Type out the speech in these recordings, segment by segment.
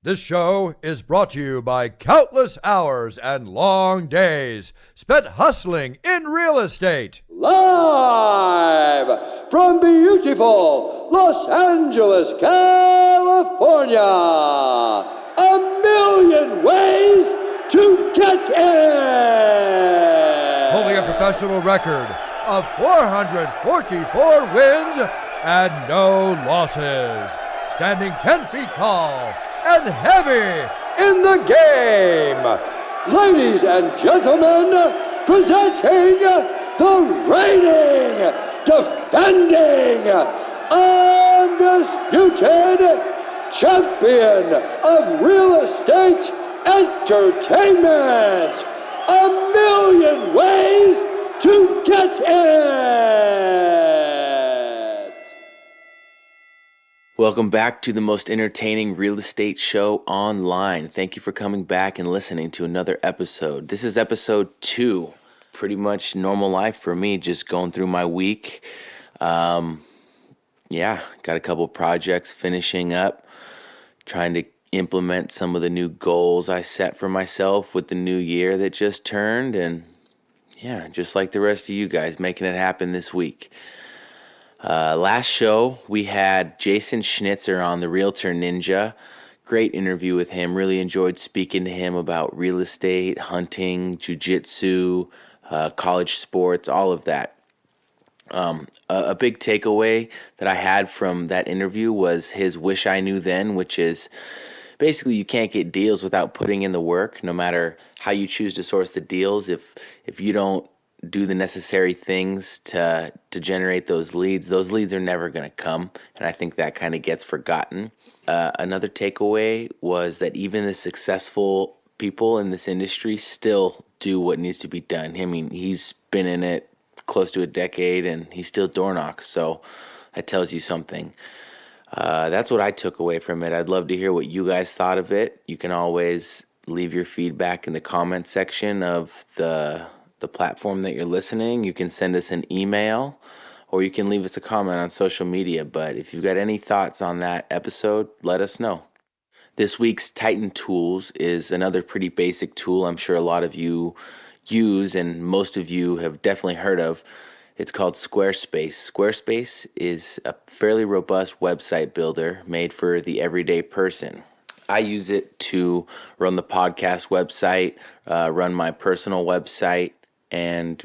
This show is brought to you by countless hours and long days spent hustling in real estate. Live from beautiful Los Angeles, California, a million ways to get in. Holding a professional record of 444 wins and no losses. Standing 10 feet tall and heavy in the game. Ladies and gentlemen, presenting the reigning, defending, undisputed champion of real estate entertainment. A million ways to get it. Welcome back to the most entertaining real estate show online. Thank you for coming back and listening to another episode. This is episode 2. Pretty much normal life for me, just going through my week. Got a couple projects finishing up, trying to implement some of the new goals I set for myself with the new year that just turned. And yeah, just like the rest of you guys, making it happen this week. Last show, we had Jason Schnitzer on, the Realtor Ninja. Great interview with him. Really enjoyed speaking to him about real estate, hunting, jiu-jitsu, college sports, all of that. A big takeaway that I had from that interview was his wish I knew then, which is basically you can't get deals without putting in the work, no matter how you choose to source the deals. If you don't do the necessary things to generate those leads are never going to come. And I think that kind of gets forgotten. Another takeaway was that even the successful people in this industry still do what needs to be done. I mean, he's been in it close to a decade and he still door knocks. So that tells you something. That's what I took away from it. I'd love to hear what you guys thought of it. You can always leave your feedback in the comment section of the platform that you're listening. You can send us an email or you can leave us a comment on social media. But if you've got any thoughts on that episode, let us know. This week's Titan Tools is another pretty basic tool I'm sure a lot of you use and most of you have definitely heard of. It's called Squarespace. Squarespace is a fairly robust website builder made for the everyday person. I use it to run the podcast website, run my personal website, and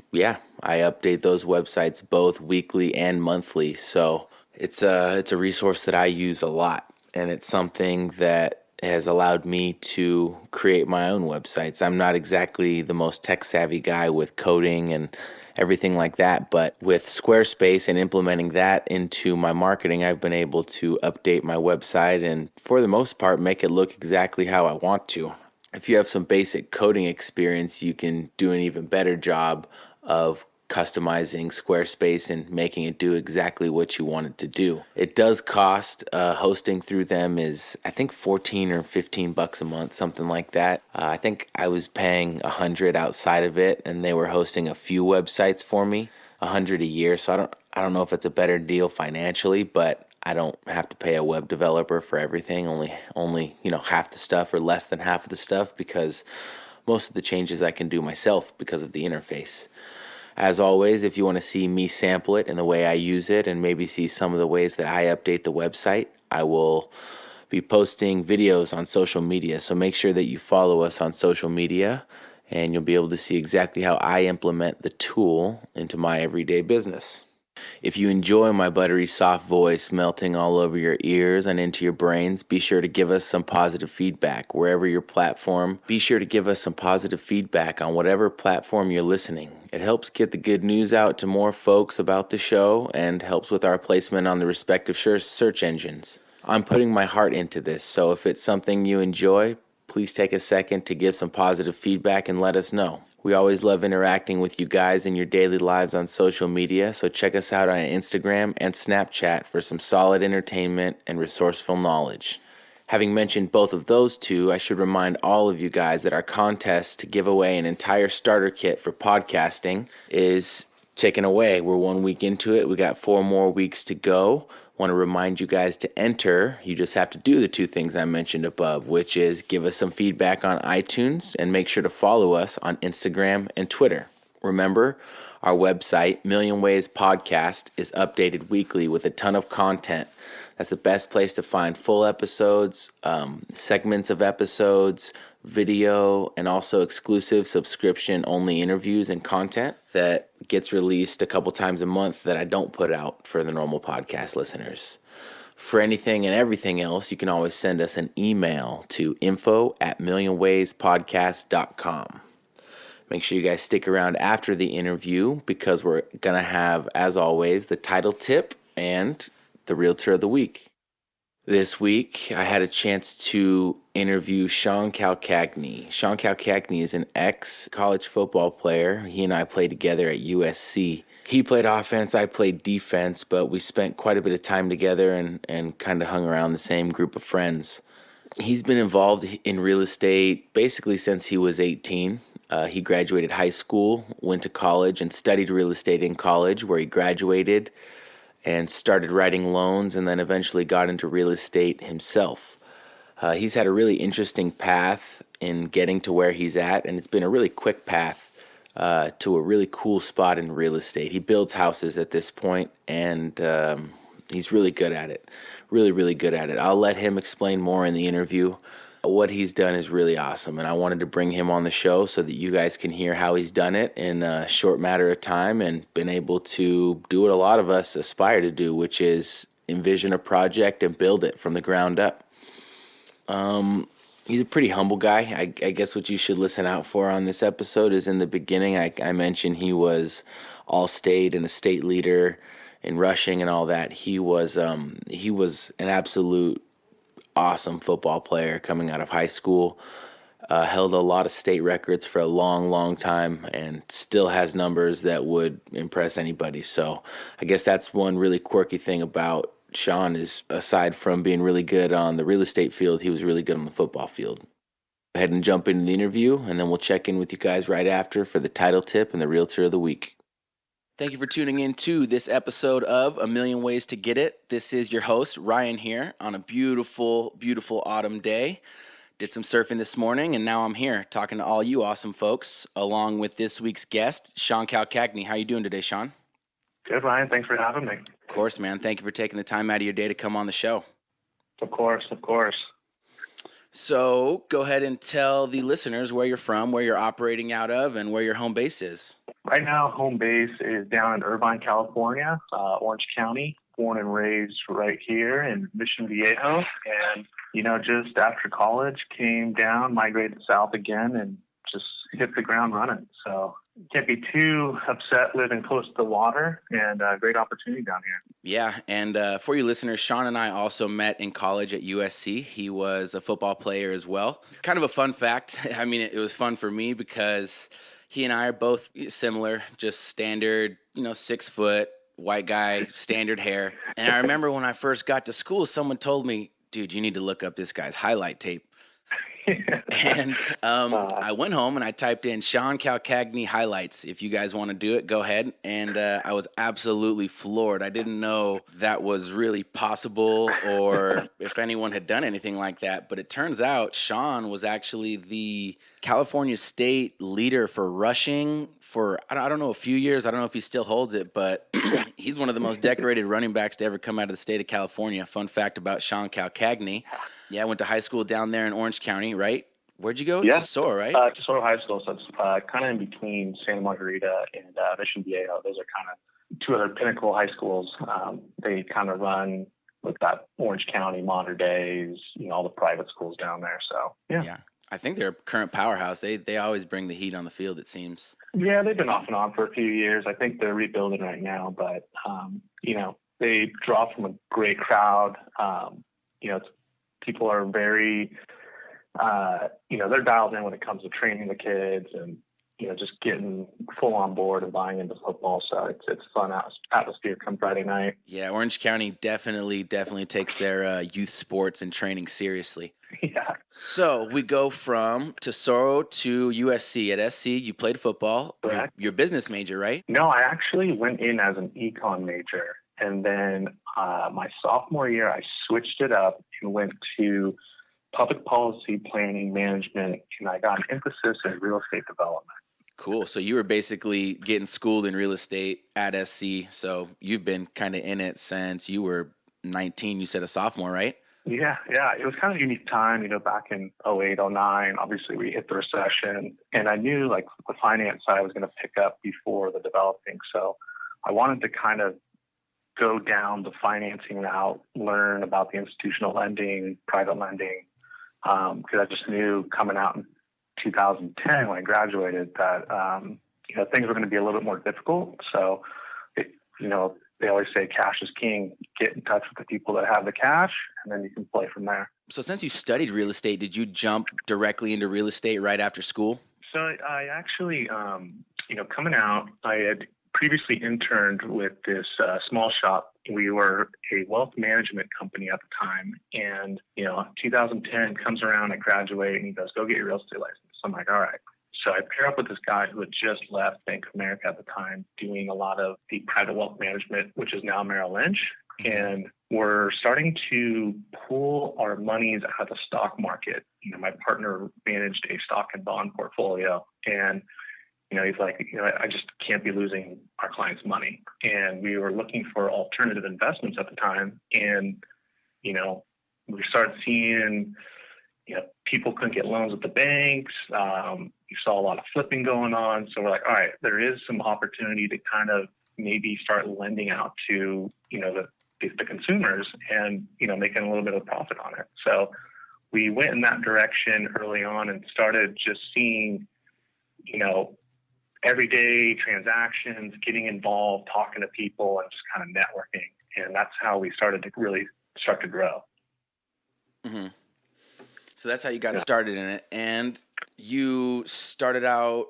I update those websites both weekly and monthly. So it's a resource that I use a lot, and it's something that has allowed me to create my own websites. I'm not exactly the most tech-savvy guy with coding and everything like that, but with Squarespace and implementing that into my marketing, I've been able to update my website and for the most part make it look exactly how I want to. If you have some basic coding experience, you can do an even better job of customizing Squarespace and making it do exactly what you want it to do. It does cost, hosting through them is I think $14 or $15 a month, something like that. I think I was paying $100 outside of it, and they were hosting a few websites for me, $100 a year. So I don't know if it's a better deal financially, but I don't have to pay a web developer for everything, only half the stuff or less than half of the stuff, because most of the changes I can do myself because of the interface. As always, if you want to see me sample it and the way I use it and maybe see some of the ways that I update the website, I will be posting videos on social media. So make sure that you follow us on social media and you'll be able to see exactly how I implement the tool into my everyday business. If you enjoy my buttery soft voice melting all over your ears and into your brains, be sure to give us some positive feedback wherever your platform. Be sure to give us some positive feedback on whatever platform you're listening. It helps get the good news out to more folks about the show and helps with our placement on the respective search engines. I'm putting my heart into this, so if it's something you enjoy, please take a second to give some positive feedback and let us know. We always love interacting with you guys in your daily lives on social media, so check us out on Instagram and Snapchat for some solid entertainment and resourceful knowledge. Having mentioned both of those two, I should remind all of you guys that our contest to give away an entire starter kit for podcasting is taken away. We're 1 week into it. We got 4 more weeks to go. Want to remind you guys to enter. You just have to do the two things I mentioned above, which is give us some feedback on iTunes and make sure to follow us on Instagram and Twitter. Remember, our website, Million Ways Podcast, is updated weekly with a ton of content. That's the best place to find full episodes, segments of episodes, video, and also exclusive subscription-only interviews and content that gets released a couple times a month that I don't put out for the normal podcast listeners. For anything and everything else, you can always send us an email to info@millionwayspodcast.com. Make sure you guys stick around after the interview because we're going to have, as always, the title tip and the Realtor of the Week. This week, I had a chance to interview Sean Calcagnie. Sean Calcagnie is an ex-college football player. He and I played together at USC. He played offense, I played defense, but we spent quite a bit of time together and kind of hung around the same group of friends. He's been involved in real estate basically since he was 18. He graduated high school, went to college, and studied real estate in college, where he graduated and started writing loans and then eventually got into real estate himself. He's had a really interesting path in getting to where he's at, and it's been a really quick path to a really cool spot in real estate. He builds houses at this point, and he's really good at it. Really, really good at it. I'll let him explain more in the interview. What he's done is really awesome, and I wanted to bring him on the show so that you guys can hear how he's done it in a short matter of time and been able to do what a lot of us aspire to do, which is envision a project and build it from the ground up. He's a pretty humble guy. I guess what you should listen out for on this episode is in the beginning, I mentioned he was all-state and a state leader in rushing and all that. He was an absolute awesome football player coming out of high school, held a lot of state records for a long, long time, and still has numbers that would impress anybody. So I guess that's one really quirky thing about Sean is, aside from being really good on the real estate field, he was really good on the football field. Go ahead and jump into the interview, and then we'll check in with you guys right after for the title tip and the Realtor of the Week. Thank you for tuning in to this episode of A Million Ways to Get It. This is your host, Ryan, here on a beautiful, beautiful autumn day. Did some surfing this morning, and now I'm here talking to all you awesome folks, along with this week's guest, Sean Calcagnie. How you doing today, Sean? Good, Ryan. Thanks for having me. Of course, man. Thank you for taking the time out of your day to come on the show. Of course, of course. So go ahead and tell the listeners where you're from, where you're operating out of, and where your home base is. Right now, home base is down in Irvine, California, Orange County. Born and raised right here in Mission Viejo. And, just after college, came down, migrated south again, and just hit the ground running. So can't be too upset living close to the water, and great opportunity down here. Yeah, and for you listeners, Sean and I also met in college at USC. He was a football player as well. Kind of a fun fact. I mean, it was fun for me because he and I are both similar, just standard, 6 foot, white guy, standard hair. And I remember when I first got to school, someone told me, dude, you need to look up this guy's highlight tape. And I went home and I typed in Sean Calcagnie highlights. If you guys want to do it, go ahead. And I was absolutely floored. I didn't know that was really possible or if anyone had done anything like that. But it turns out Sean was actually the California state leader for rushing for, I don't know, a few years. I don't know if he still holds it, but he's one of the most decorated running backs to ever come out of the state of California. Fun fact about Sean Calcagnie. Yeah, I went to high school down there in Orange County, right? Where'd you go? Yeah. Tesoro, right? Tesoro High School. So it's kind of in between Santa Margarita and Mission Viejo. Those are kind of two other pinnacle high schools. They kind of run with that Orange County, modern days, all the private schools down there. So, yeah. I think they're a current powerhouse. They always bring the heat on the field, it seems. Yeah, they've been off and on for a few years. I think they're rebuilding right now, but, they draw from a great crowd. People are very, they're dialed in when it comes to training the kids and, just getting full on board and buying into football. So it's fun atmosphere come Friday night. Yeah, Orange County definitely takes their youth sports and training seriously. Yeah. So we go from Tesoro to USC. At SC, you played football. Correct. You're a business major, right? No, I actually went in as an econ major. And then my sophomore year, I switched it up and went to public policy planning management, and I got an emphasis in real estate development. Cool. So you were basically getting schooled in real estate at SC. So you've been kind of in it since you were 19. You said a sophomore, right? Yeah. It was kind of a unique time, back in 08, 09. Obviously, we hit the recession, and I knew like the finance side was going to pick up before the developing. So I wanted to kind of go down the financing route, learn about the institutional lending, private lending, because I just knew coming out in 2010 when I graduated that things were going to be a little bit more difficult. So, they always say cash is king. Get in touch with the people that have the cash, and then you can play from there. So since you studied real estate, did you jump directly into real estate right after school? So I actually, coming out, I had previously interned with this small shop. We were a wealth management company at the time. And, 2010 comes around, I graduate, and he goes, go get your real estate license. I'm like, all right. So I pair up with this guy who had just left Bank of America at the time, doing a lot of the private wealth management, which is now Merrill Lynch. And we're starting to pull our monies out of the stock market. My partner managed a stock and bond portfolio, and he's like, I just can't be losing our clients' money. And we were looking for alternative investments at the time. And, we started seeing, people couldn't get loans at the banks. You saw a lot of flipping going on. So we're like, all right, there is some opportunity to kind of maybe start lending out to, the consumers and, making a little bit of profit on it. So we went in that direction early on and started just seeing, everyday transactions, getting involved, talking to people, and just kind of networking. And that's how we started to really start to grow. Mm-hmm. So that's how you got started in it. And you started out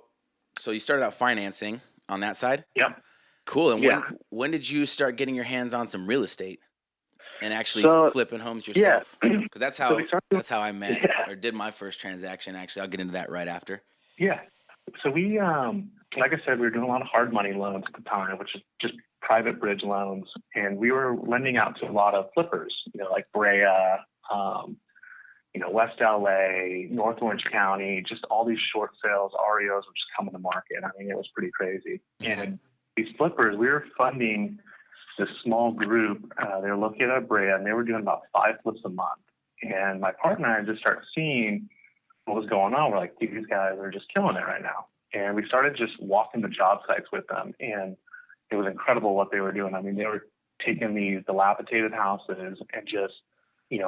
financing on that side? Yep. Cool. And when did you start getting your hands on some real estate and actually flipping homes yourself? Because that's how I met or did my first transaction. Actually, I'll get into that right after. Yeah. So we, like I said, we were doing a lot of hard money loans at the time, which is just private bridge loans. And we were lending out to a lot of flippers, like Brea, West LA, North Orange County, just all these short sales, REOs were just coming to market. I mean, it was pretty crazy. Mm-hmm. And these flippers, we were funding this small group. They were located at Brea, and they were doing about 5 flips a month. And my partner and I just started seeing what was going on. We're like, these guys are just killing it right now. And we started just walking the job sites with them. And it was incredible what they were doing. I mean, they were taking these dilapidated houses and just,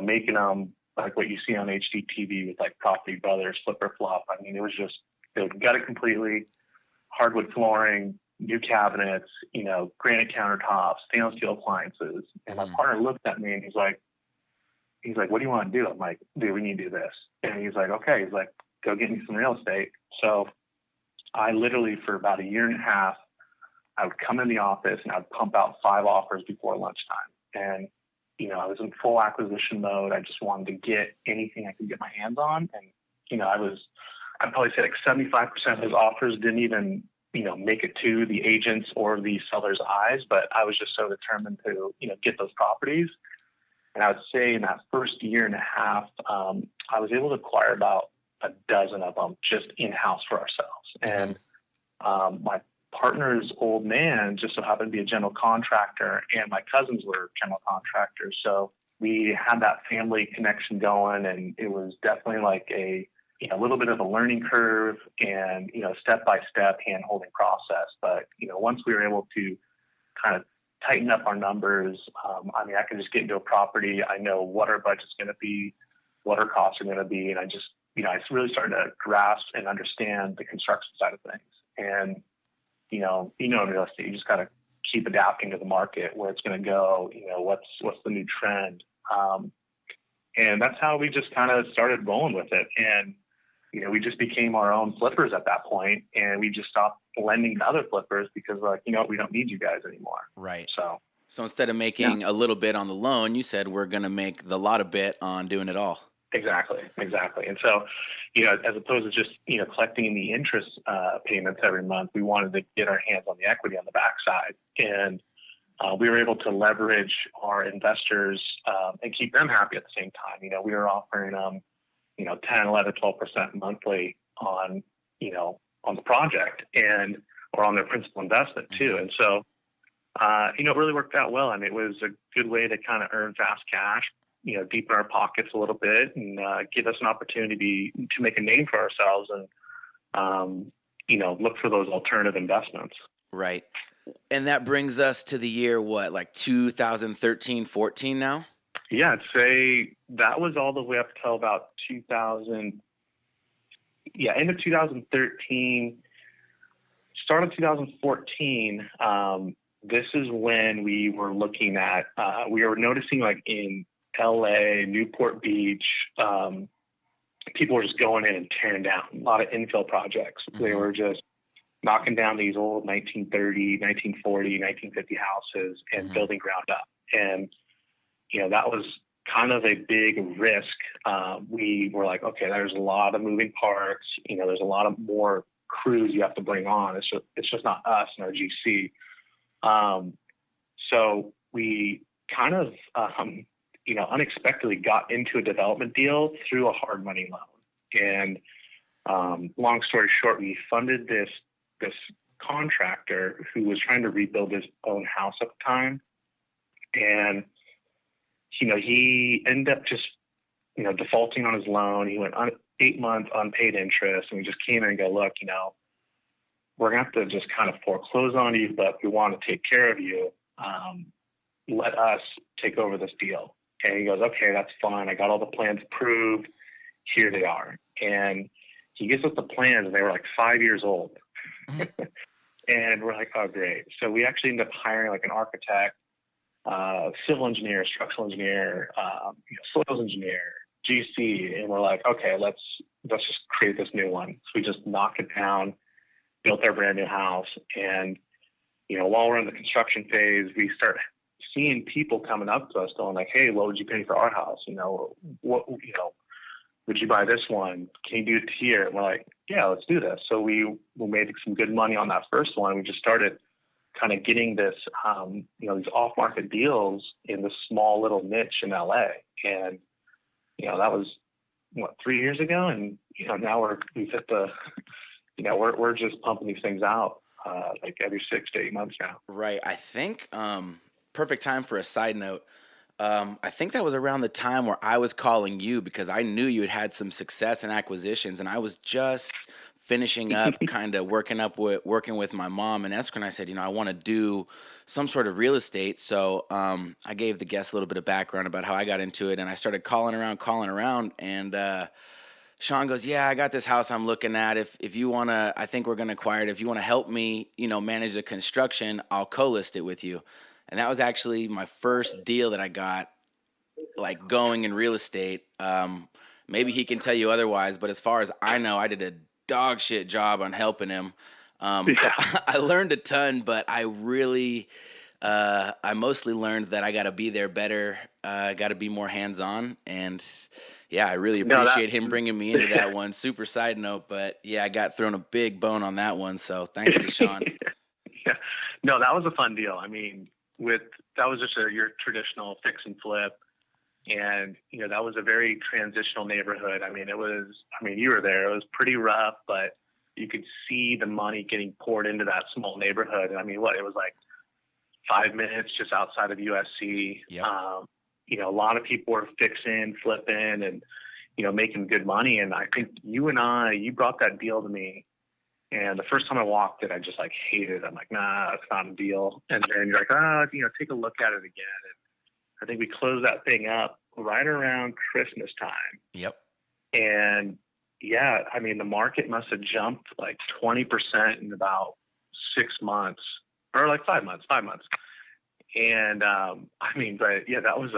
making them like what you see on HGTV with like Property Brothers, Flip or Flop. I mean, it was just, they would gut it completely, hardwood flooring, new cabinets, granite countertops, stainless steel appliances. And my partner looked at me and he's like, what do you want to do? I'm like, dude, we need to do this. And he's like, okay. He's like, go get me some real estate. So I literally, for about a year and a half, I would come in the office and I would pump out 5 offers before lunchtime. And, I was in full acquisition mode. I just wanted to get anything I could get my hands on. And, I'd probably say like 75% of those offers didn't even, make it to the agents or the seller's eyes. But I was just so determined to, get those properties. And I would say in that first year and a half, I was able to acquire about a dozen of them just in-house for ourselves. And my partner's old man just so happened to be a general contractor, and my cousins were general contractors. So we had that family connection going, and it was definitely like a little bit of a learning curve and, step-by-step hand-holding process. But, once we were able to kind of tighten up our numbers, I can just get into a property. I know what our budget's going to be, what our costs are going to be. And I just, I really started to grasp and understand the construction side of things. And, in real estate, you just got to keep adapting to the market, where it's going to go, what's the new trend. And that's how we just kind of started rolling with it. And, we just became our own flippers at that point, and we just stopped lending to other flippers because we're like, we don't need you guys anymore. Right. So instead of making a little bit on the loan, you said we're going to make the lot of bit on doing it all. Exactly. And so, as opposed to just, collecting the interest payments every month, we wanted to get our hands on the equity on the backside. And we were able to leverage our investors and keep them happy at the same time. You know, we were offering them, 10, 11, 12% monthly on, on the project or on their principal investment too. And so, it really worked out well. I mean, it was a good way to kind of earn fast cash, deepen our pockets a little bit and give us an opportunity to make a name for ourselves and, look for those alternative investments. Right. And that brings us to the year, like 2013, 14 now? Yeah, I'd say that was all the way up till about 2000. Yeah, end of 2013, start of 2014. This is when we were looking at, we were noticing like in LA, Newport Beach, people were just going in and tearing down a lot of infill projects. Mm-hmm. They were just knocking down these old 1930, 1940, 1950 houses and mm-hmm. building ground up. And, that was kind of a big risk. We were like, okay, there's a lot of moving parts. There's a lot of more crews you have to bring on. It's just not us and our GC. So we kind of, unexpectedly got into a development deal through a hard money loan. And long story short, we funded this contractor who was trying to rebuild his own house at the time. And, he ended up just, defaulting on his loan. He went on 8 months unpaid interest, and we just came in and go, look, we're going to have to just kind of foreclose on you, but we want to take care of you. Let us take over this deal. And he goes, okay, that's fine. I got all the plans approved. Here they are. And he gives us the plans, and they were like 5 years old. And we're like, oh, great. So we actually ended up hiring like an architect, civil engineer, structural engineer, soils engineer, GC. And we're like, okay, let's just create this new one. So we just knocked it down, built our brand new house. And, while we're in the construction phase, we start seeing people coming up to us going like, hey, what would you pay for our house? Would you buy this one? Can you do it here? And we're like, yeah, let's do this. So we made some good money on that first one. We just started kind of getting this, these off-market deals in this small little niche in LA. And, that was 3 years ago. And, now we've hit the, we're just pumping these things out like every 6 to 8 months now. Right. I think, perfect time for a side note. I think that was around the time where I was calling you because I knew you had some success in acquisitions, and I was just finishing up, kind of working with my mom and Esther, and I said, I want to do some sort of real estate. So I gave the guests a little bit of background about how I got into it, and I started calling around, and Sean goes, yeah, I got this house I'm looking at. If you want to, I think we're going to acquire it. If you want to help me, manage the construction, I'll co-list it with you. And that was actually my first deal that I got, like, going in real estate. Maybe he can tell you otherwise, but as far as I know, I did a dog shit job on helping him. I learned a ton, but I really, I mostly learned that I got to be there better, got to be more hands-on. And, yeah, I really appreciate him bringing me into that one. Super side note, but, yeah, I got thrown a big bone on that one, so thanks to Sean. Yeah. No, that was a fun deal. I mean, that was just your traditional fix and flip. And, that was a very transitional neighborhood. I mean, you were there. It was pretty rough, but you could see the money getting poured into that small neighborhood. And I mean, it was like 5 minutes just outside of USC. Yep. A lot of people were fixing, flipping, and, making good money. And I think you brought that deal to me. And the first time I walked it, I just like hated it. I'm like, nah, that's not a deal. And then you're like, take a look at it again. And I think we closed that thing up right around Christmas time. Yep. And yeah, I mean, the market must have jumped like 20% in about 6 months or like 5 months. And but yeah, that was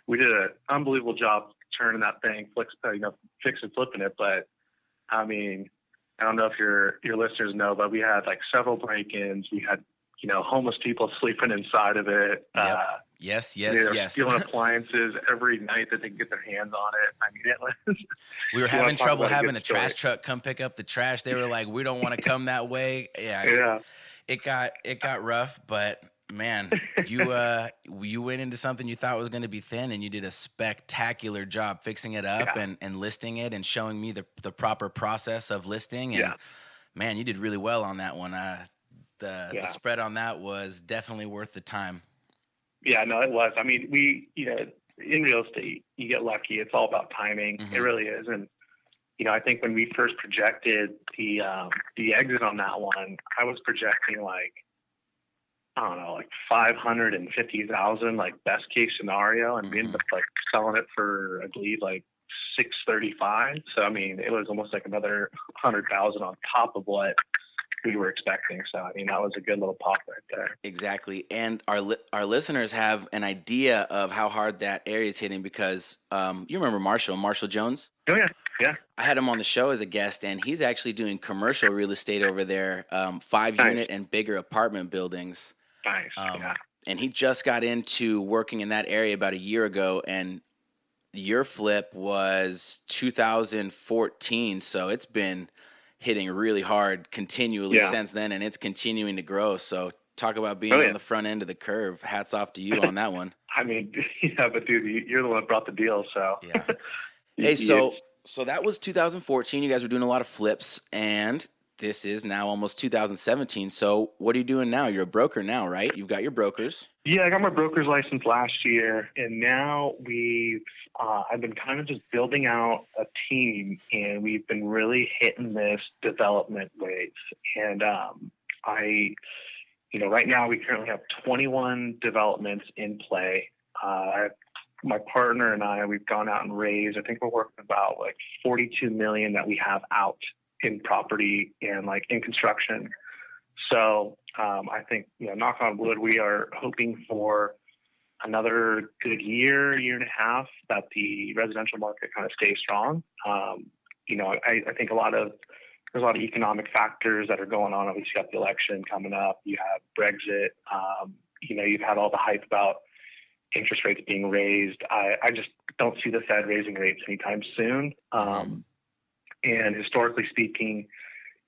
we did an unbelievable job turning that thing, fix and flipping it. But I mean, I don't know if your listeners know, but we had like several break-ins. We had, homeless people sleeping inside of it. Yep. Yes. Stealing appliances every night that they could get their hands on it. I mean, it was. We were having trouble having a trash truck come pick up the trash. They were like, "We don't want to come that way." Yeah. It got rough, but Man, you went into something you thought was going to be thin, and you did a spectacular job fixing it up Yeah. and listing it and showing me the proper process of listing. And Yeah. man, you did really well on that one. The Yeah. spread on that was definitely worth the time. Yeah, no, it was. I mean, in real estate, you get lucky. It's all about timing. Mm-hmm. It really is. And, I think when we first projected the exit on that one, I was projecting like 550,000, like best case scenario. And we ended up like selling it for, I believe, like 635. So, I mean, it was almost like another 100,000 on top of what we were expecting. So, I mean, that was a good little pop right there. Exactly. And our listeners have an idea of how hard that area is hitting because you remember Marshall Jones? Oh, yeah. Yeah. I had him on the show as a guest, and he's actually doing commercial real estate over there, 5-unit and bigger apartment buildings. Nice. Yeah. And he just got into working in that area about a year ago, and your flip was 2014, so it's been hitting really hard continually since then, and it's continuing to grow. So talk about being on the front end of the curve. Hats off to you on that one. I mean, yeah, but dude, you're the one that brought the deal, so. Yeah. Hey, so that was 2014. You guys were doing a lot of flips, and this is now almost 2017. So what are you doing now? You're a broker now, right? You've got your brokers. Yeah, I got my broker's license last year, and now I've been kind of just building out a team, and we've been really hitting this development wave. And right now we currently have 21 developments in play. My partner and we've gone out and raised, I think we're working about like $42 million that we have out in property and like in construction. So I think, knock on wood, we are hoping for another good year and a half that the residential market kind of stays strong. I think there's a lot of economic factors that are going on. Obviously, you got the election coming up. You have Brexit. You've had all the hype about interest rates being raised. I just don't see the Fed raising rates anytime soon. And historically speaking,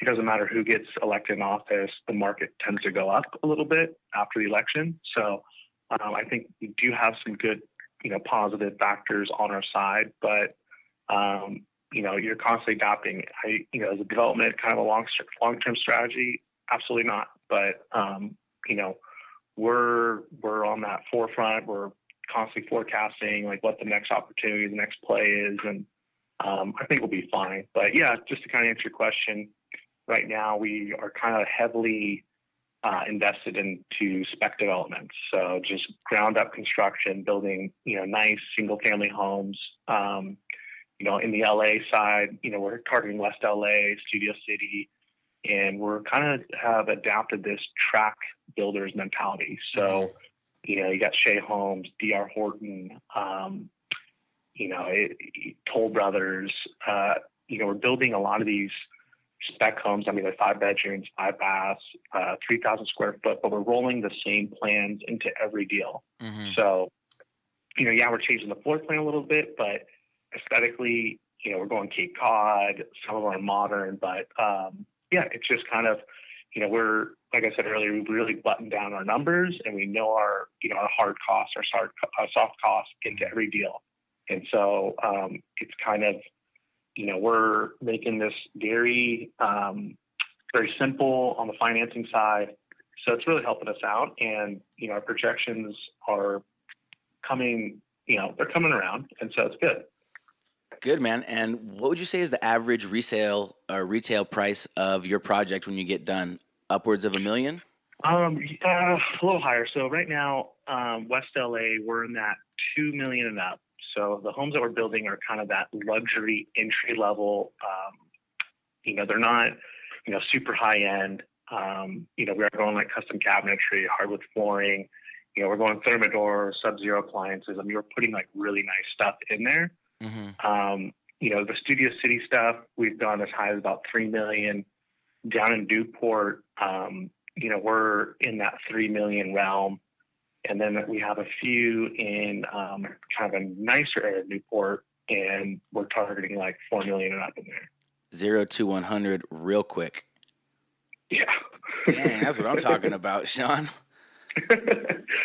it doesn't matter who gets elected in office, the market tends to go up a little bit after the election. So I think we do have some good, positive factors on our side, but, you're constantly adapting. As a development, kind of a long-term strategy, absolutely not. But, we're on that forefront. We're constantly forecasting like what the next opportunity, the next play is. And I think we'll be fine. But yeah, just to kind of answer your question, right now we are kind of heavily invested into spec developments. So just ground up construction, building, nice single family homes. In the LA side, we're targeting West LA, Studio City, and we're kind of have adapted this track builders mentality. So, you got Shea Homes, DR Horton, Toll Brothers, we're building a lot of these spec homes. I mean, they're 5 bedrooms, 5 baths, 3,000 square foot, but we're rolling the same plans into every deal. So, we're changing the floor plan a little bit, but aesthetically, we're going Cape Cod, some of them are modern, but, it's just kind of, we're, like I said earlier, we've really buttoned down our numbers and we know our, our hard costs, our soft costs into every deal. And so, it's kind of, we're making this very, very simple on the financing side. So it's really helping us out. And, our projections are coming, they're coming around. And so it's good. Good, man. And what would you say is the average resale or retail price of your project when you get done? Upwards of $1 million? A little higher. So right now, West LA, we're in that $2 million and up. So the homes that we're building are kind of that luxury entry level. They're not, super high end. We are going like custom cabinetry, hardwood flooring. We're going Thermador, Sub-Zero appliances. I mean, we're putting like really nice stuff in there. The Studio City stuff, we've gone as high as about $3 million. Down in Newport, we're in that $3 million realm. And then we have a few in kind of a nicer area of Newport, and we're targeting like $4 million and up in there. 0 to 100 real quick. Yeah. Dang, that's what I'm talking about, Sean.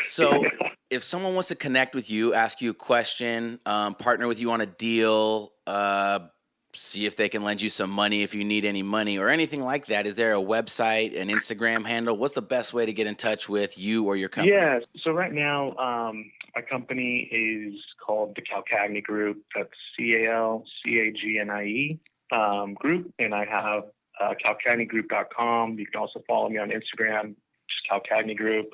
So if someone wants to connect with you, ask you a question, partner with you on a deal, see if they can lend you some money if you need any money or anything like that, is there a website, an Instagram handle? What's the best way to get in touch with you or your company? Yeah. So right now, my company is called the Calcagnie Group. That's Calcagnie Group. And I have calcagniegroup.com. You can also follow me on Instagram, just Calcagnie Group.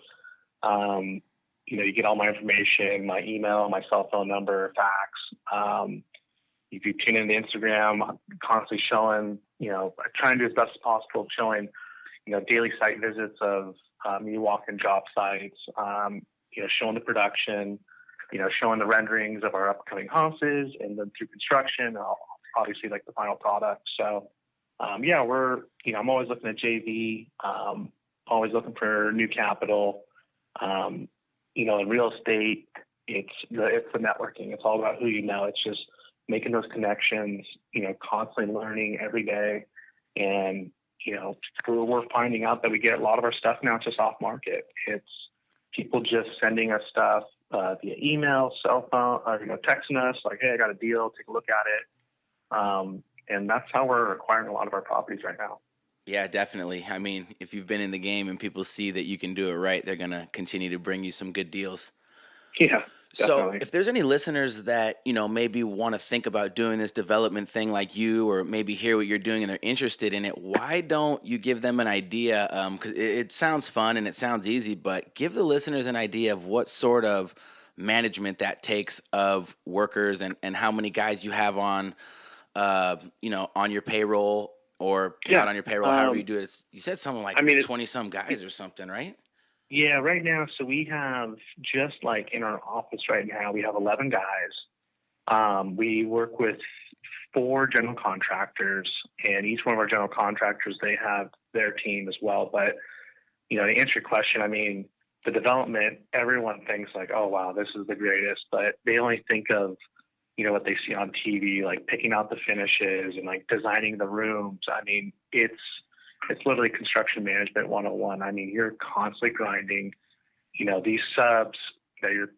You get all my information, my email, my cell phone number, fax. If you tune in to Instagram, I'm constantly showing, I try and do as best as possible, showing, daily site visits of me walking job sites, showing the production, showing the renderings of our upcoming houses, and then through construction, obviously like the final product. So, I'm always looking at JV, always looking for new capital. In real estate, it's the networking. It's all about who you know. It's just making those connections, constantly learning every day. And, we're finding out that we get a lot of our stuff now just off market. It's people just sending us stuff via email, cell phone, or, texting us like, hey, I got a deal, take a look at it. And that's how we're acquiring a lot of our properties right now. Yeah, definitely. I mean, if you've been in the game and people see that you can do it right, they're going to continue to bring you some good deals. Yeah. So definitely. if there's any listeners that, maybe want to think about doing this development thing like you, or maybe hear what you're doing and they're interested in it, why don't you give them an idea? 'Cause it sounds fun and it sounds easy, but give the listeners an idea of what sort of management that takes of workers and how many guys you have on, on your payroll or not on your payroll, however you do it. You said something like 20-some guys or something, right? Yeah, right now, so we have, just like in our office right now, we have 11 guys. We work with 4 general contractors, and each one of our general contractors, they have their team as well. But, to answer your question, the development, everyone thinks like, oh, wow, this is the greatest, but they only think of, what they see on TV, like picking out the finishes and like designing the rooms. It's literally construction management 101. You're constantly grinding, these subs that you're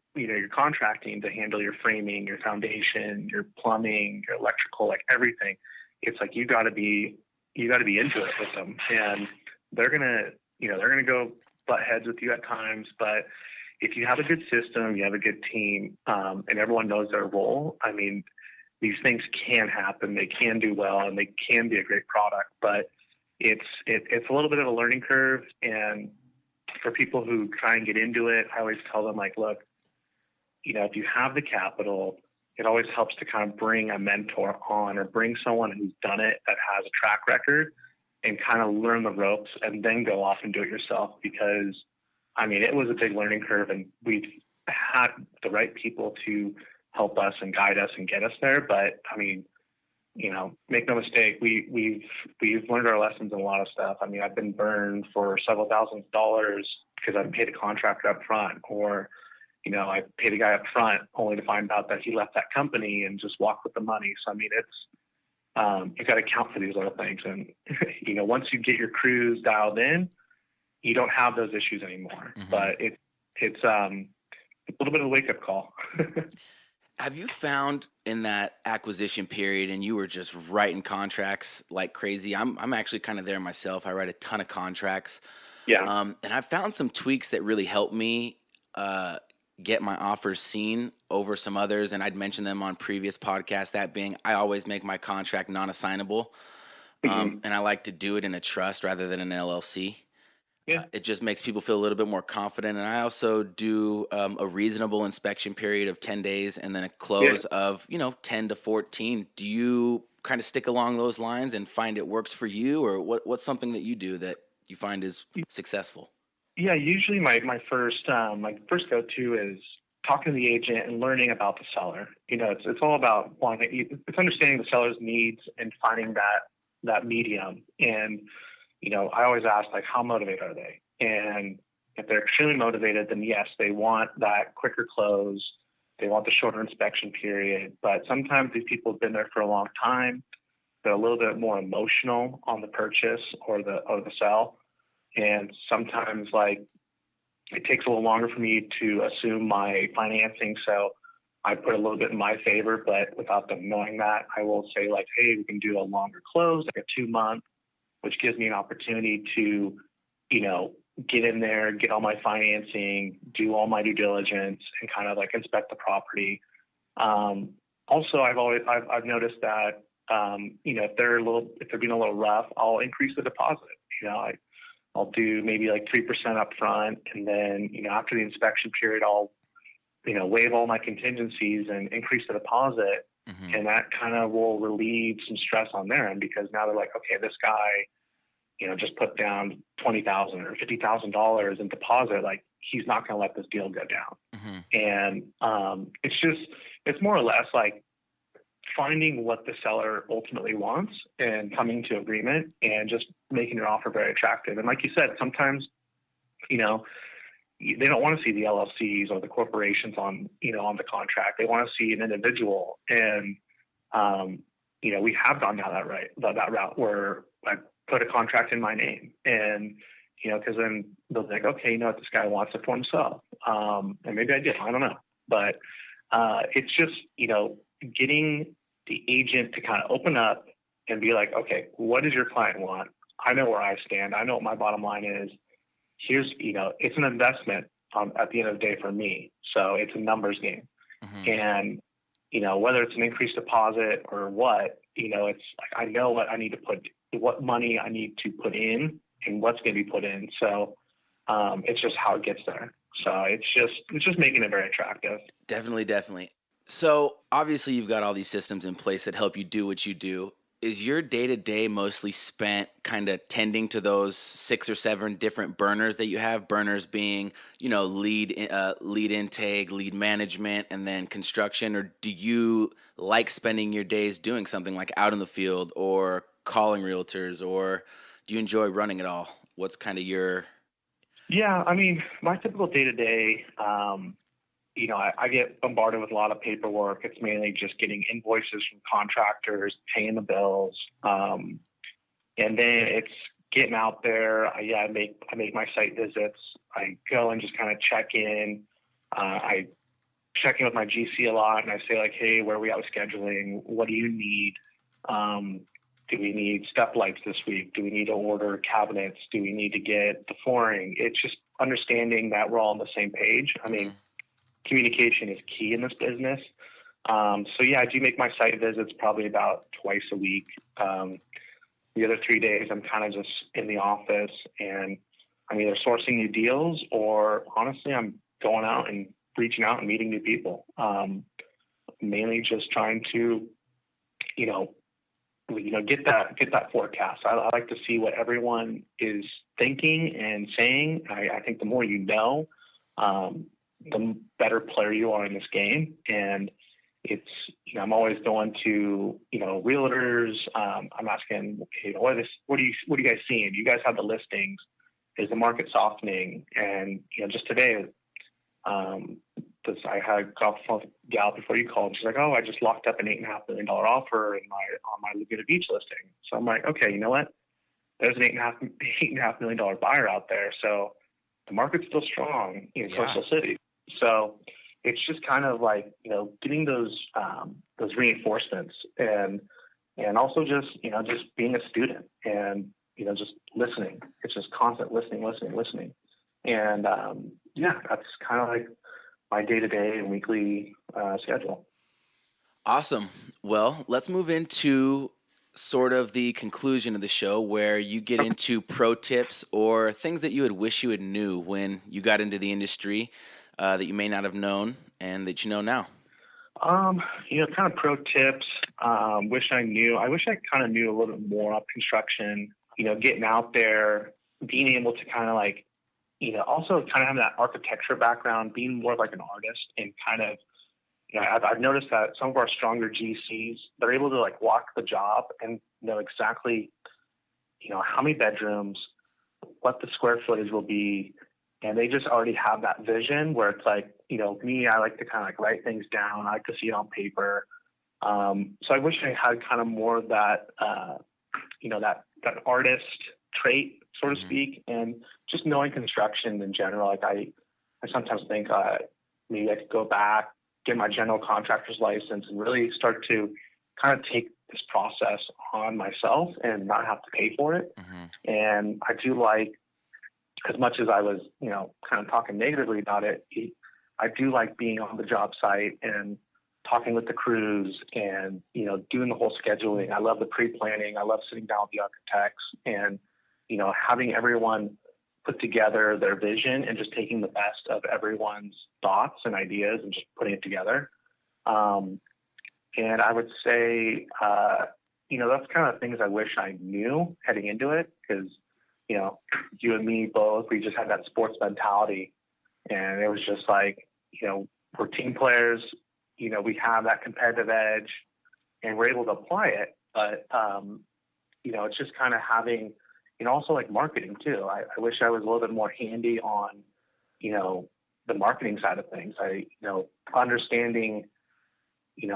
contracting to handle your framing, your foundation, your plumbing, your electrical, like everything. It's like, you got to be into it with them, and they're going to go butt heads with you at times. But if you have a good system, you have a good team, and everyone knows their role, these things can happen. They can do well, and they can be a great product, but it's a little bit of a learning curve. And for people who try and get into it, I always tell them, like, look, if you have the capital, it always helps to kind of bring a mentor on, or bring someone who's done it, that has a track record, and kind of learn the ropes, and then go off and do it yourself. Because it was a big learning curve, and we've had the right people to help us and guide us and get us there. But make no mistake, we've learned our lessons in a lot of stuff. I've been burned for several thousands of dollars because I paid a contractor up front, or, I paid a guy up front only to find out that he left that company and just walked with the money. So, you got to account for these little things. And, once you get your crews dialed in, you don't have those issues anymore. Mm-hmm. But it's a little bit of a wake-up call. Have you found in that acquisition period, and you were just writing contracts like crazy? I'm actually kind of there myself. I write a ton of contracts. Yeah. And I found some tweaks that really helped me get my offers seen over some others, and I'd mentioned them on previous podcasts. That being, I always make my contract non-assignable, and I like to do it in a trust rather than an LLC. Yeah. It just makes people feel a little bit more confident. And I also do a reasonable inspection period of 10 days and then a close of, 10 to 14. Do you kind of stick along those lines and find it works for you? Or what's something that you do that you find is successful? Yeah, usually my first go-to is talking to the agent and learning about the seller. It's all about it's understanding the seller's needs and finding that medium. And I always ask, like, how motivated are they? And if they're extremely motivated, then yes, they want that quicker close. They want the shorter inspection period. But sometimes these people have been there for a long time. They're a little bit more emotional on the purchase or the sell. And sometimes, like, it takes a little longer for me to assume my financing. So I put a little bit in my favor, but without them knowing that, I will say like, hey, we can do a longer close, like a 2-month, which gives me an opportunity to, get in there, get all my financing, do all my due diligence, and kind of like inspect the property. Also, I've noticed that, if they're being a little rough, I'll increase the deposit. I'll do maybe like 3% up front, and then, after the inspection period, I'll, waive all my contingencies and increase the deposit. Mm-hmm. And that kind of will relieve some stress on their end, because now they're like, okay, this guy, just put down $20,000 or $50,000 in deposit. Like, he's not going to let this deal go down. Mm-hmm. And it's more or less like finding what the seller ultimately wants and coming to agreement and just making your offer very attractive. And like you said, sometimes, they don't want to see the LLCs or the corporations on the contract. They want to see an individual. And, we have gone down that route where I put a contract in my name, and, because then they'll think, okay, this guy wants it for himself. And maybe I did, I don't know. But it's just, getting the agent to kind of open up and be like, okay, what does your client want? I know where I stand. I know what my bottom line is. Here's, it's an investment at the end of the day for me. So it's a numbers game. Mm-hmm. And, whether it's an increased deposit or what, it's like, I know what money I need to put in and what's going to be put in. So it's just how it gets there. So it's just making it very attractive. Definitely. So obviously you've got all these systems in place that help you do what you do. Is your day-to-day mostly spent kind of tending to those 6 or 7 different burners that you have? Burners being, lead intake, lead management, and then construction. Or do you like spending your days doing something like out in the field or calling realtors, or do you enjoy running it all? What's kind of your... Yeah, I mean, my typical day-to-day, I get bombarded with a lot of paperwork. It's mainly just getting invoices from contractors, paying the bills. And then it's getting out there. I make my site visits. I go and just kind of check in. I check in with my GC a lot, and I say like, hey, where are we at with scheduling? What do you need? Do we need step lights this week? Do we need to order cabinets? Do we need to get the flooring? It's just understanding that we're all on the same page. I mean, communication is key in this business. So yeah, I do make my site visits probably about twice a week. The other 3 days, I'm kind of just in the office, and I'm either sourcing new deals, or honestly, I'm going out and reaching out and meeting new people. Mainly just trying to, get that forecast. I like to see what everyone is thinking and saying. I think the more the better player you are in this game. And it's, I'm always going to, realtors. I'm asking, what are you guys seeing? Do you guys have the listings? Is the market softening? And, just today, I had got off the gal before you called. She's like, oh, I just locked up an $8.5 million offer on my Laguna Beach listing. So I'm like, okay, you know what? There's an $8.5 million buyer out there. So the market's still strong in coastal cities. So it's just kind of like, getting those reinforcements, and also just being a student, and, just listening. It's just constant listening. And, that's kind of like my day-to-day and weekly schedule. Awesome. Well, let's move into sort of the conclusion of the show, where you get into pro tips or things that you would wish you had knew when you got into the industry, that you may not have known and that you know now. Kind of pro tips. Wish I knew. I wish I kind of knew a little bit more of construction. Getting out there, being able to kind of like, also kind of have that architecture background, being more like an artist, and kind of, I've noticed that some of our stronger GCs, they're able to like walk the job and know exactly, how many bedrooms, what the square footage will be. And they just already have that vision where it's like, me, I like to kind of like write things down. I like to see it on paper. So I wish I had kind of more of that, that artist trait, so to speak, and just knowing construction in general. Like I sometimes think maybe I could go back, get my general contractor's license, and really start to kind of take this process on myself and not have to pay for it. Mm-hmm. And I do like, as much as I was, kind of talking negatively about it, I do like being on the job site and talking with the crews and, doing the whole scheduling. I love the pre-planning. I love sitting down with the architects and, having everyone put together their vision and just taking the best of everyone's thoughts and ideas and just putting it together. And I would say, that's kind of things I wish I knew heading into it because, you and me both, we just had that sports mentality. And it was just like, we're team players, we have that competitive edge and we're able to apply it. But, it's just kind of having, also like marketing too. I wish I was a little bit more handy on, the marketing side of things. Understanding,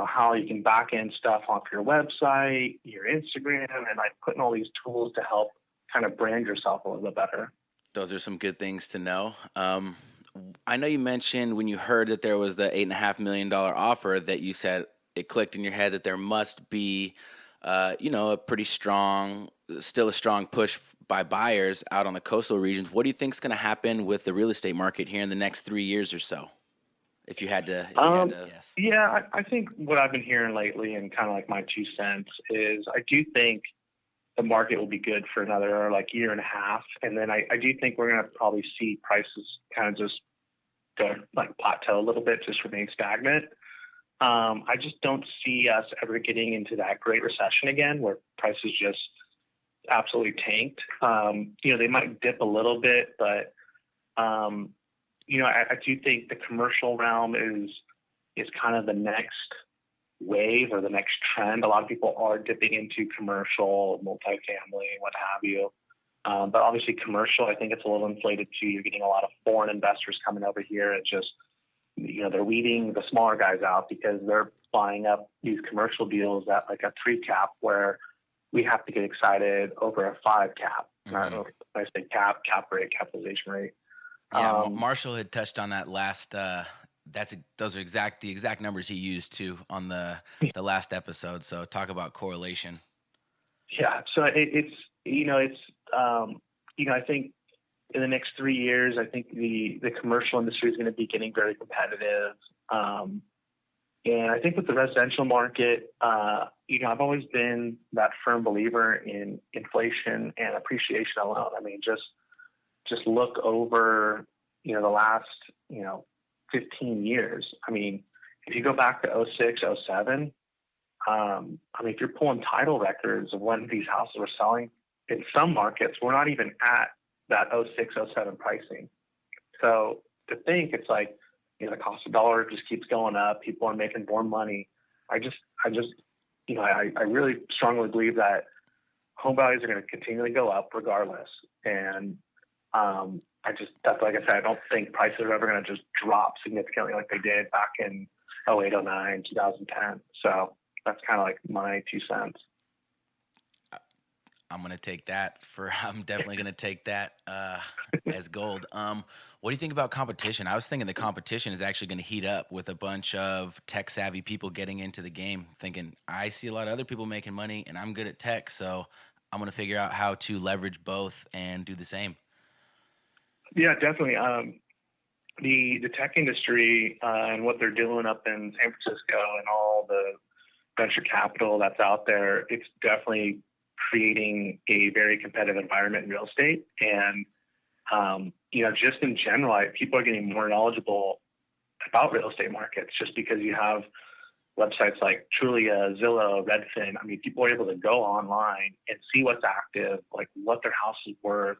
how you can back end stuff off your website, your Instagram, and like putting all these tools to help kind of brand yourself a little bit better. Those are some good things to know. I know you mentioned when you heard that there was the $8.5 million offer that you said it clicked in your head that there must be, a pretty strong, still a strong push by buyers out on the coastal regions. What do you think is going to happen with the real estate market here in the next 3 years or so? If you had to, yes. Yeah, I think what I've been hearing lately and kind of like my 2 cents is I do think the market will be good for another year and a half. And then I do think we're going to probably see prices kind of just go plateau a little bit, just remain stagnant. I just don't see us ever getting into that great recession again where prices just absolutely tanked. They might dip a little bit, but, I do think the commercial realm is kind of the next wave or the next trend. A lot of people are dipping into commercial, multifamily, what have you. But obviously commercial, I think it's a little inflated too. You're getting a lot of foreign investors coming over here and just, they're weeding the smaller guys out because they're buying up these commercial deals at like a 3 cap where we have to get excited over a 5 cap. Mm-hmm. I don't know if I say cap rate, capitalization rate. Yeah, Marshall had touched on that last. Those are the exact numbers he used too on the last episode. So talk about correlation. Yeah, so it's I think in the next 3 years, I think the commercial industry is going to be getting very competitive. And I think with the residential market, I've always been that firm believer in inflation and appreciation alone. I mean, just look over, the last, 15 years. I mean, if you go back to 06, 07, if you're pulling title records of when these houses were selling, in some markets, we're not even at that 06, 07 pricing. So to think it's like, the cost of dollar just keeps going up. People are making more money. I really strongly believe that home values are going to continually go up regardless. And that's like I said, I don't think prices are ever going to just drop significantly like they did back in 08, 09, 2010. So that's kind of like my 2 cents. I'm definitely going to take that as gold. What do you think about competition? I was thinking the competition is actually going to heat up with a bunch of tech savvy people getting into the game, thinking I see a lot of other people making money and I'm good at tech. So I'm going to figure out how to leverage both and do the same. Yeah, definitely. The tech industry and what they're doing up in San Francisco and all the venture capital that's out there, it's definitely creating a very competitive environment in real estate. And, just in general, people are getting more knowledgeable about real estate markets just because you have websites like Trulia, Zillow, Redfin. I mean, people are able to go online and see what's active, like what their house is worth,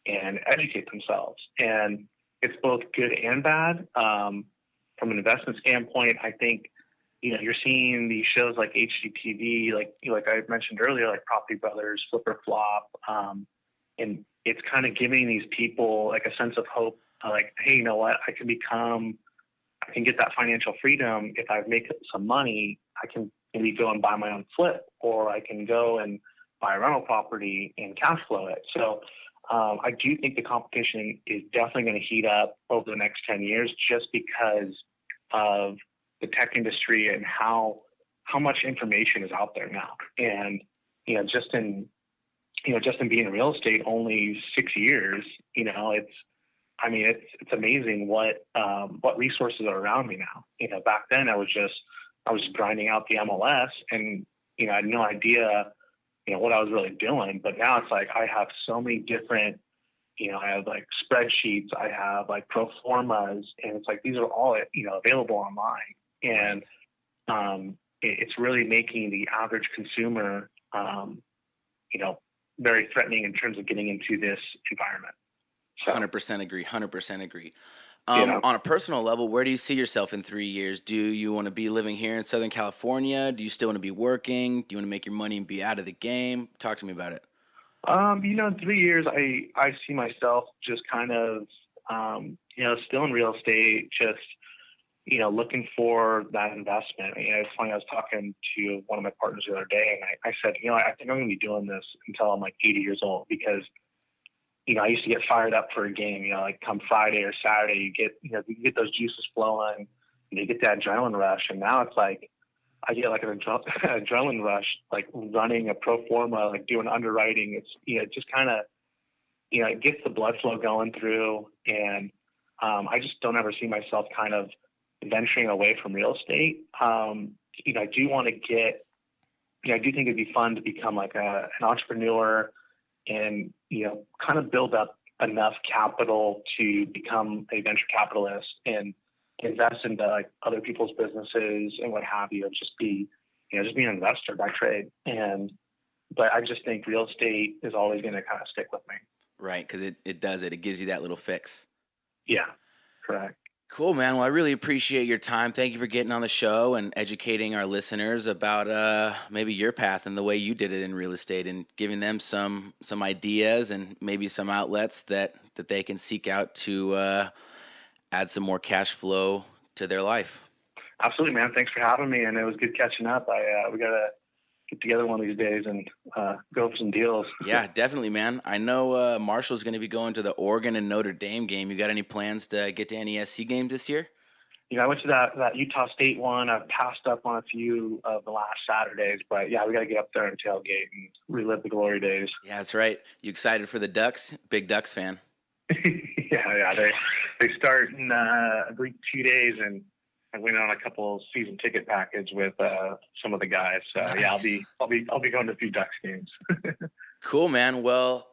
and educate themselves. And it's both good and bad. From an investment standpoint, I think, you're seeing these shows like HGTV, like I mentioned earlier, like Property Brothers, Flip or Flop. And it's kind of giving these people like a sense of hope, like, hey, you know what, I can get that financial freedom. If I make some money, I can maybe go and buy my own flip, or I can go and buy a rental property and cash flow it. So I do think the competition is definitely going to heat up over the next 10 years just because of the tech industry and how much information is out there now. And, just in being in real estate only 6 years, it's amazing what resources are around me now. Back then I was grinding out the MLS and, I had no idea, what I was really doing. But now it's like I have so many different, I have like spreadsheets, I have like pro formas, and it's like these are all, available online. And it's really making the average consumer, very threatening in terms of getting into this environment. So, 100% agree. 100% agree. On a personal level, where do you see yourself in 3 years? Do you want to be living here in Southern California? Do you still want to be working? Do you want to make your money and be out of the game? Talk to me about it. In 3 years, I see myself just kind of, still in real estate, just, looking for that investment. It's funny, I was talking to one of my partners the other day, and I said, I think I'm going to be doing this until I'm like 80 years old because, I used to get fired up for a game, like come Friday or Saturday, you get those juices flowing, and you get that adrenaline rush. And now it's like, I get like an adrenaline rush, like running a pro forma, like doing underwriting. It's, it just kind of, it gets the blood flow going through. And I just don't ever see myself kind of venturing away from real estate. I do want to I do think it'd be fun to become like an entrepreneur and, kind of build up enough capital to become a venture capitalist and invest into like other people's businesses and what have you, just be an investor by trade. But I just think real estate is always going to kind of stick with me. Right. Cause it does it. It gives you that little fix. Yeah, correct. Cool, man. Well, I really appreciate your time. Thank you for getting on the show and educating our listeners about maybe your path and the way you did it in real estate and giving them some ideas and maybe some outlets that they can seek out to add some more cash flow to their life. Absolutely, man. Thanks for having me, and it was good catching up. We got to get together one of these days and go for some deals. Yeah, definitely, man. I know Marshall's going to be going to the Oregon and Notre Dame game. You got any plans to get to any SC games this year? I went to that Utah State one. I've passed up on a few of the last Saturdays, but yeah, we got to get up there and tailgate and relive the glory days. Yeah, that's right. You excited for the Ducks? Big Ducks fan. Yeah. They start in I believe 2 days, and I went on a couple season ticket package with some of the guys. So nice. Yeah, I'll be going to a few Ducks games. Cool, man. Well,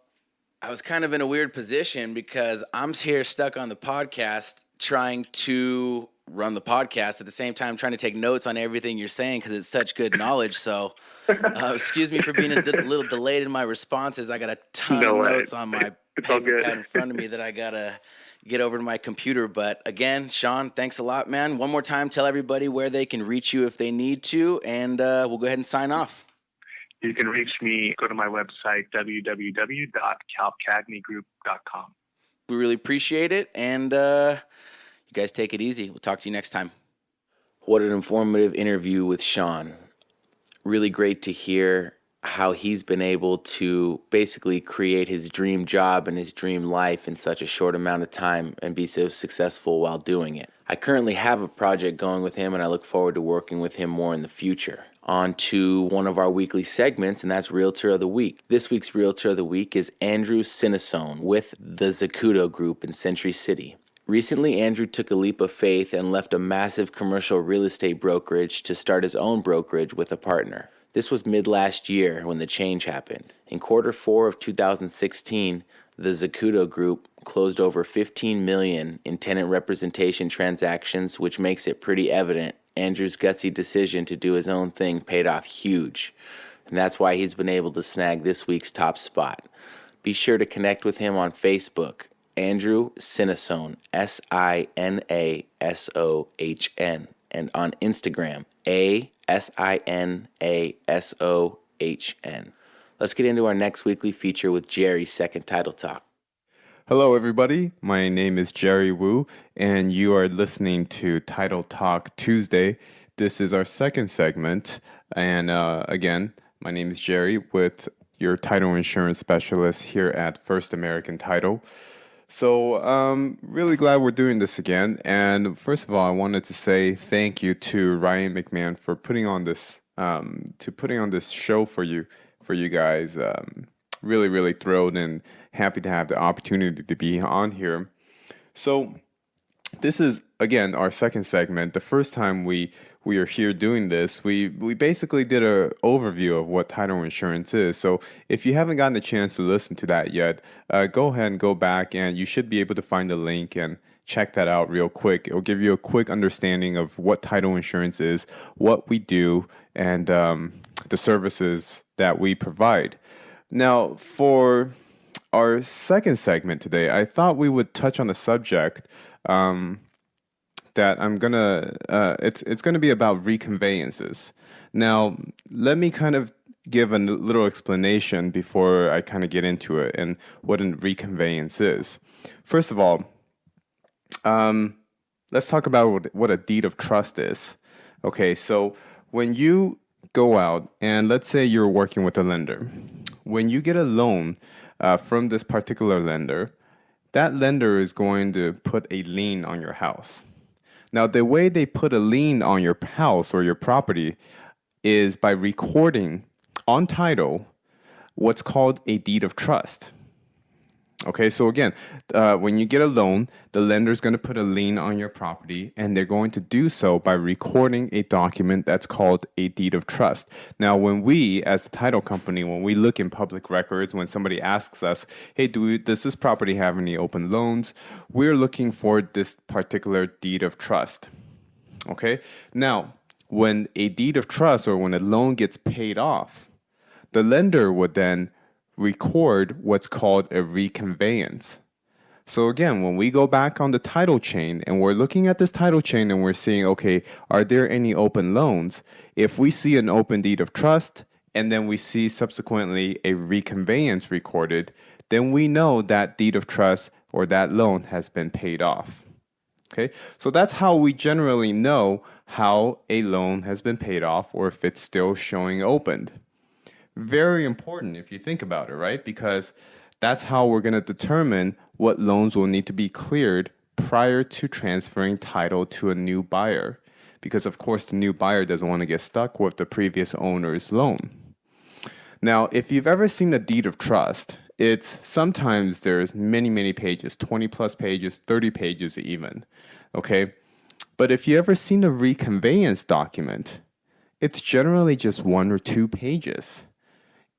I was kind of in a weird position because I'm here stuck on the podcast trying to run the podcast at the same time trying to take notes on everything you're saying because it's such good knowledge. So excuse me for being a little delayed in my responses. I got a ton of notes on my paper pad in front of me that I got to get over to my computer. But again, Sean, thanks a lot, man. One more time, tell everybody where they can reach you if they need to, and we'll go ahead and sign off. You can reach me, go to my website, www.calcagniegroup.com. We really appreciate it, and you guys take it easy. We'll talk to you next time. What an informative interview with Sean. Really great to hear how he's been able to basically create his dream job and his dream life in such a short amount of time and be so successful while doing it. I currently have a project going with him, and I look forward to working with him more in the future. On to one of our weekly segments, and that's Realtor of the Week. This week's Realtor of the Week is Andrew Sinasohn with the Zacuto Group in Century City. Recently, Andrew took a leap of faith and left a massive commercial real estate brokerage to start his own brokerage with a partner. This was mid-last year when the change happened. In Q4 of 2016, the Zacuto Group closed over $15 million in tenant representation transactions, which makes it pretty evident Andrew's gutsy decision to do his own thing paid off huge. And that's why he's been able to snag this week's top spot. Be sure to connect with him on Facebook, Andrew Sinasohn, Sinasohn, and on Instagram, Sinasohn. Let's get into our next weekly feature with Jerry's second title talk. Hello, everybody. My name is Jerry Wu, and you are listening to Title Talk Tuesday. This is our second segment, and again, my name is Jerry with your title insurance specialist here at First American Title. So, really glad we're doing this again. And first of all, I wanted to say thank you to Ryan McMahon for putting on this show for you guys. Really, really thrilled and happy to have the opportunity to be on here. So, this is again our second segment. The first time we are here doing this, we basically did an overview of what title insurance is. So if you haven't gotten a chance to listen to that yet, go ahead and go back, and you should be able to find the link and check that out real quick. It'll give you a quick understanding of what title insurance is, what we do, and the services that we provide. Now, for our second segment today, I thought we would touch on a subject that I'm gonna. It's gonna be about reconveyances. Now, let me kind of give a little explanation before I kind of get into it and what a reconveyance is. First of all, let's talk about what a deed of trust is. Okay, so when you go out and let's say you're working with a lender, when you get a loan from this particular lender, that lender is going to put a lien on your house. Now, the way they put a lien on your house or your property is by recording on title what's called a deed of trust. Okay, so again, when you get a loan, the lender is going to put a lien on your property, and they're going to do so by recording a document that's called a deed of trust. Now, when we, as a title company, when we look in public records, when somebody asks us, hey, does this property have any open loans? We're looking for this particular deed of trust. Okay, now, when a deed of trust or when a loan gets paid off, the lender would then record what's called a reconveyance. So again, when we go back on the title chain and we're looking at this title chain and we're seeing, okay, are there any open loans? If we see an open deed of trust and then we see subsequently a reconveyance recorded, then we know that deed of trust or that loan has been paid off. Okay, so that's how we generally know how a loan has been paid off or if it's still showing opened. Very important if you think about it, right? Because that's how we're going to determine what loans will need to be cleared prior to transferring title to a new buyer. Because, of course, the new buyer doesn't want to get stuck with the previous owner's loan. Now, if you've ever seen a deed of trust, it's sometimes there's many, many pages, 20 plus pages, 30 pages even, okay? But if you ever seen a reconveyance document, it's generally just 1 or 2 pages.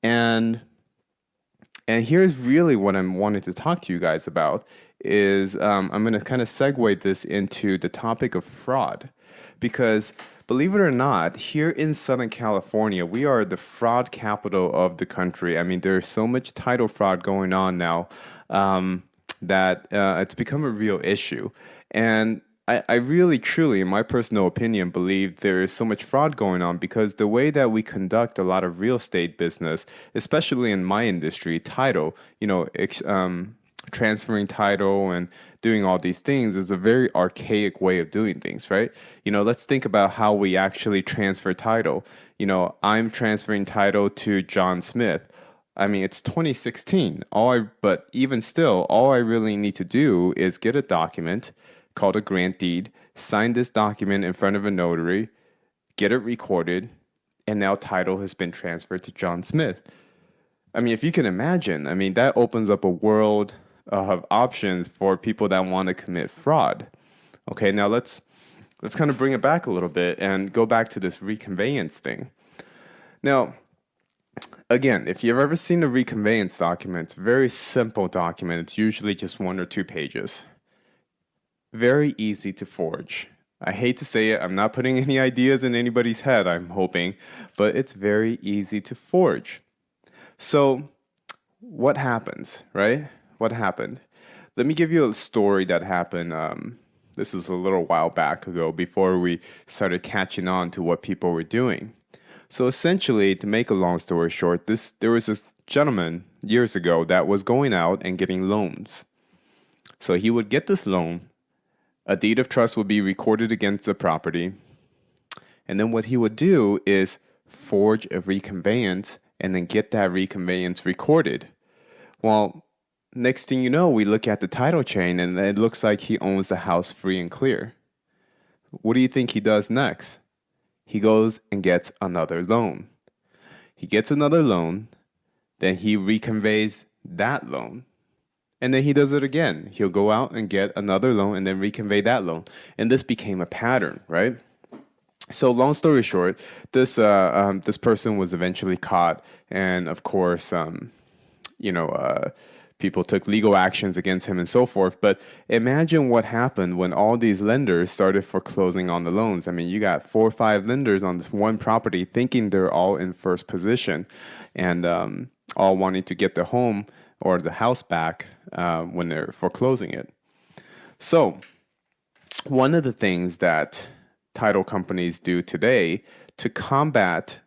And here's really what I'm wanting to talk to you guys about is I'm going to kind of segue this into the topic of fraud. Because believe it or not, here in Southern California, we are the fraud capital of the country. I mean, there's so much title fraud going on now that it's become a real issue. And I really, truly, in my personal opinion, believe there is so much fraud going on because the way that we conduct a lot of real estate business, especially in my industry, title, transferring title and doing all these things is a very archaic way of doing things, right? Let's think about how we actually transfer title. I'm transferring title to John Smith. I mean, it's 2016. But even still, all I really need to do is get a document called a grant deed, sign this document in front of a notary, get it recorded, and now title has been transferred to John Smith. I mean, if you can imagine, that opens up a world of options for people that want to commit fraud. Okay, now let's kind of bring it back a little bit and go back to this reconveyance thing. Now, again, if you've ever seen a reconveyance document, it's a very simple document. It's usually just 1 or 2 pages. Very easy to forge. I hate to say it, I'm not putting any ideas in anybody's head, I'm hoping, but it's very easy to forge. So, what happens, right? What happened? Let me give you a story that happened. This is a little while back ago before we started catching on to what people were doing. So essentially, to make a long story short, there was this gentleman years ago that was going out and getting loans. So he would get this loan. A deed of trust would be recorded against the property. And then what he would do is forge a reconveyance and then get that reconveyance recorded. Well, next thing you know, we look at the title chain and it looks like he owns the house free and clear. What do you think he does next? He goes and gets another loan. He gets another loan, then he reconveys that loan. And then he does it again. He'll go out and get another loan and then reconvey that loan. And this became a pattern, right? So long story short, this person was eventually caught. And of course, people took legal actions against him and so forth. But imagine what happened when all these lenders started foreclosing on the loans. I mean, you got 4 or 5 lenders on this one property thinking they're all in first position and all wanting to get their home or the house back when they're foreclosing it. So one of the things that title companies do today to combat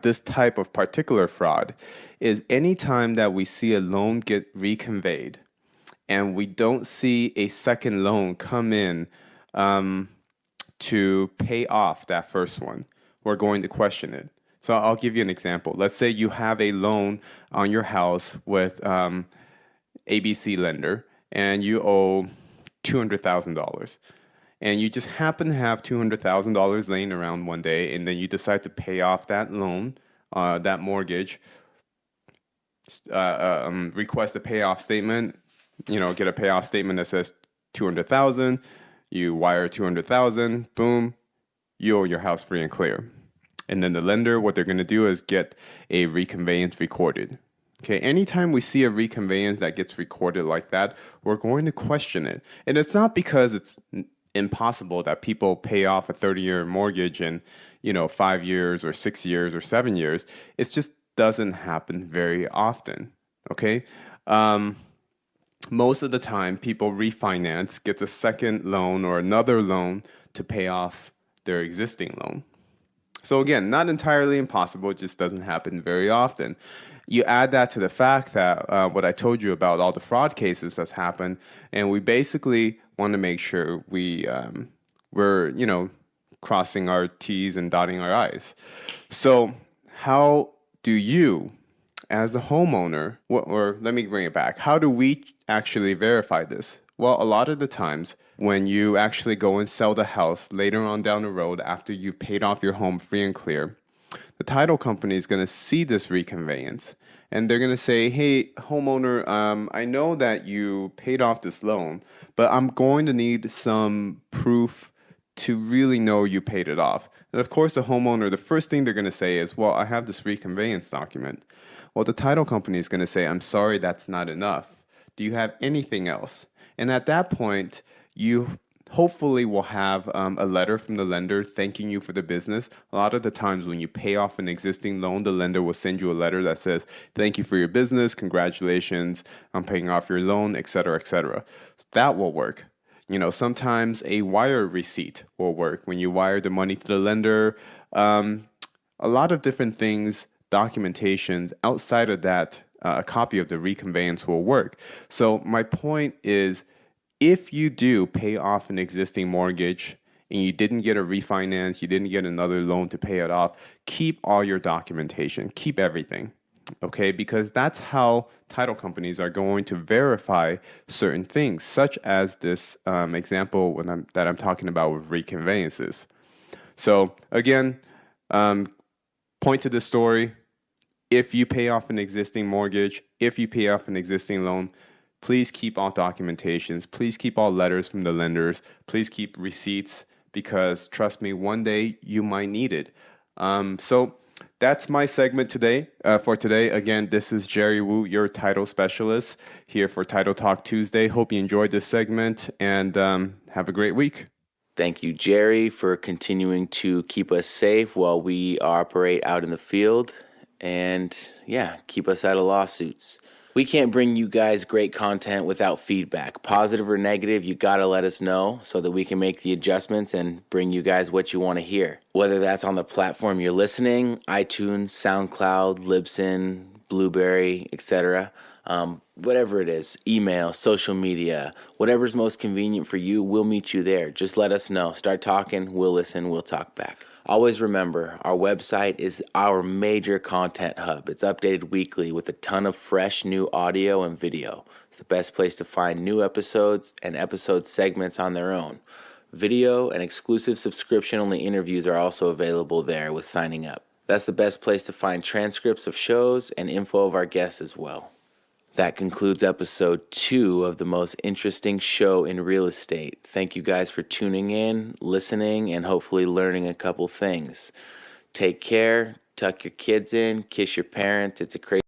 this type of particular fraud is anytime that we see a loan get reconveyed and we don't see a second loan come in to pay off that first one, we're going to question it. So I'll give you an example. Let's say you have a loan on your house with ABC lender and you owe $200,000. And you just happen to have $200,000 laying around one day, and then you decide to pay off that loan, that mortgage, request a payoff statement, get a payoff statement that says $200,000, you wire $200,000, boom, you own your house free and clear. And then the lender, what they're going to do is get a reconveyance recorded. Okay, anytime we see a reconveyance that gets recorded like that, we're going to question it. And it's not because it's impossible that people pay off a 30-year mortgage in 5 years or 6 years or 7 years. It just doesn't happen very often. Okay, most of the time people refinance, get a second loan or another loan to pay off their existing loan. So again, not entirely impossible, it just doesn't happen very often. You add that to the fact that what I told you about all the fraud cases that's happened, and we basically want to make sure we're crossing our T's and dotting our I's. So how do you, as a homeowner, or let me bring it back, how do we actually verify this? Well, a lot of the times when you actually go and sell the house later on down the road after you've paid off your home free and clear, the title company is going to see this reconveyance and they're going to say, hey, homeowner, I know that you paid off this loan, but I'm going to need some proof to really know you paid it off. And of course, the homeowner, the first thing they're going to say is, well, I have this reconveyance document. Well, the title company is going to say, I'm sorry, that's not enough. Do you have anything else? And at that point, you hopefully will have a letter from the lender thanking you for the business. A lot of the times when you pay off an existing loan, the lender will send you a letter that says, thank you for your business, congratulations on paying off your loan, et cetera, et cetera. So that will work. Sometimes a wire receipt will work. When you wire the money to the lender, a lot of different things, documentations outside of that, a copy of the reconveyance will work. So my point is, if you do pay off an existing mortgage and you didn't get a refinance, you didn't get another loan to pay it off, keep all your documentation, keep everything, okay? Because that's how title companies are going to verify certain things, such as this example that I'm talking about with reconveyances. So again, point to the story. If you pay off an existing mortgage, if you pay off an existing loan, please keep all documentations. Please keep all letters from the lenders. Please keep receipts because, trust me, one day you might need it. So that's my segment today. For today, again, this is Jerry Wu, your title specialist here for Title Talk Tuesday. Hope you enjoyed this segment and have a great week. Thank you, Jerry, for continuing to keep us safe while we operate out in the field. And keep us out of lawsuits. We can't bring you guys great content without feedback. Positive or negative, you gotta let us know so that we can make the adjustments and bring you guys what you want to hear. Whether that's on the platform you're listening, iTunes, SoundCloud, Libsyn, Blueberry, etc. Whatever it is, email, social media, whatever's most convenient for you, we'll meet you there. Just let us know. Start talking, we'll listen, we'll talk back. Always remember, our website is our major content hub. It's updated weekly with a ton of fresh new audio and video. It's the best place to find new episodes and episode segments on their own. Video and exclusive subscription-only interviews are also available there with signing up. That's the best place to find transcripts of shows and info of our guests as well. That concludes episode 2 of the most interesting show in real estate. Thank you guys for tuning in, listening, and hopefully learning a couple things. Take care, tuck your kids in, kiss your parents. It's a crazy